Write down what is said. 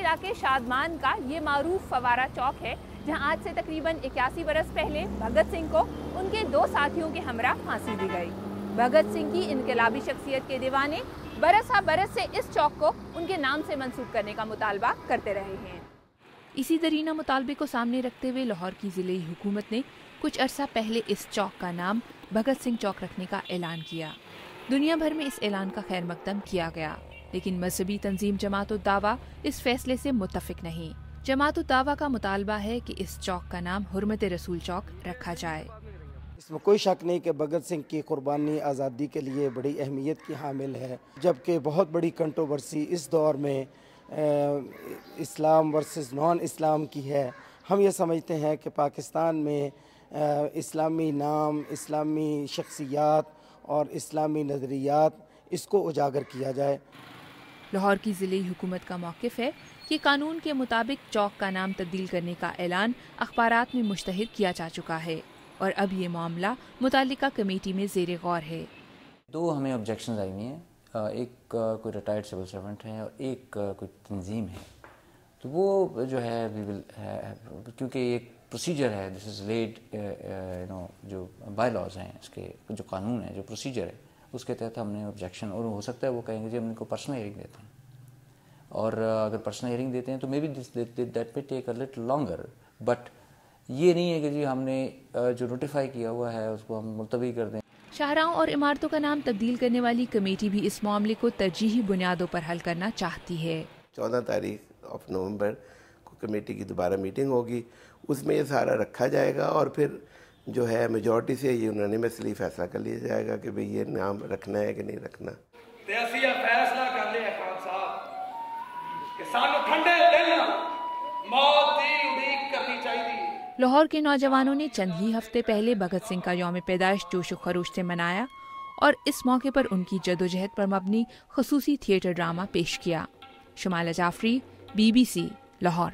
علاقے شادمان کا یہ معروف فوارہ چوک ہے جہاں آج سے تقریباً 81 برس پہلے بھگت سنگھ کو ان کے 2 ساتھیوں کے ہمراہ پھانسی دی گئی۔ بھگت سنگھ کی انقلابی شخصیت کے دیوانے برس ہا برس سے اس چوک کو ان کے نام سے منسوب کرنے کا مطالبہ کرتے رہے ہیں۔ اسی درینہ مطالبے کو سامنے رکھتے ہوئے لاہور کی ضلعی حکومت نے کچھ عرصہ پہلے اس چوک کا نام بھگت سنگھ چوک رکھنے کا اعلان کیا۔ دنیا بھر میں اس اعلان کا خیر مقدم کیا گیا، لیکن مذہبی تنظیم جماعت الدعویٰ اس فیصلے سے متفق نہیں۔ جماعت الدعویٰ کا مطالبہ ہے کہ اس چوک کا نام حرمت رسول چوک رکھا جائے۔ اس میں کوئی شک نہیں کہ بھگت سنگھ کی قربانی آزادی کے لیے بڑی اہمیت کی حامل ہے، جبکہ بہت بڑی کنٹروورسی اس دور میں اسلام ورسز نان اسلام کی ہے۔ ہم یہ سمجھتے ہیں کہ پاکستان میں اسلامی نام، اسلامی شخصیات اور اسلامی نظریات اس کو اجاگر کیا جائے۔ لاہور کی ضلعی حکومت کا موقف ہے کہ قانون کے مطابق چوک کا نام تبدیل کرنے کا اعلان اخبارات میں مشتہر کیا جا چکا ہے اور اب یہ معاملہ متعلقہ کمیٹی میں زیر غور ہے۔ 2 ہمیں آبجیکشنز آئی ہوئی ہیں، ایک کوئی ریٹائرڈ سول سرونٹ ہے اور ایک کوئی تنظیم ہے، تو وہ جو ہے کیونکہ ایک پروسیجر ہے، دس از لیڈ جو بائی لاز ہیں، اس کے جو قانون ہے، جو پروسیجر ہے، اس کے تحت ہم نے آبجیکشن، اور ہو سکتا ہے وہ کہیں گے جی ہم ان کو پرسنل ہیئرنگ دیتے ہیں، اور اگر پرسنل ہیئرنگ دیتے ہیں تو may be that may take a little longer, but یہ نہیں ہے کہ جی ہم نے جو نوٹیفائی کیا ہوا ہے اس کو ہم ملتوی کر دیں۔ شاہراہوں اور عمارتوں کا نام تبدیل کرنے والی کمیٹی بھی اس معاملے کو ترجیحی بنیادوں پر حل کرنا چاہتی ہے۔ 14 تاریخ نومبر کو کمیٹی کی دوبارہ میٹنگ ہوگی، اس میں یہ سارا رکھا جائے گا اور پھر جو ہے میجورٹی سے یہ یونانیمسلی فیصلہ کر لیا جائے گا کہ بھئی یہ نام رکھنا ہے کہ نہیں رکھنا۔ اسی فیصلہ کر لیا خان صاحب کہ سانو ٹھنڈے دل موت دی اڑیک کرنی چاہیے۔ لاہور کے نوجوانوں نے چند ہی ہفتے پہلے بھگت سنگھ کا یوم پیدائش جوش و خروش سے منایا اور اس موقع پر ان کی جدوجہد پر مبنی خصوصی تھیٹر ڈرامہ پیش کیا۔ شمالہ جعفری، BBC لاہور۔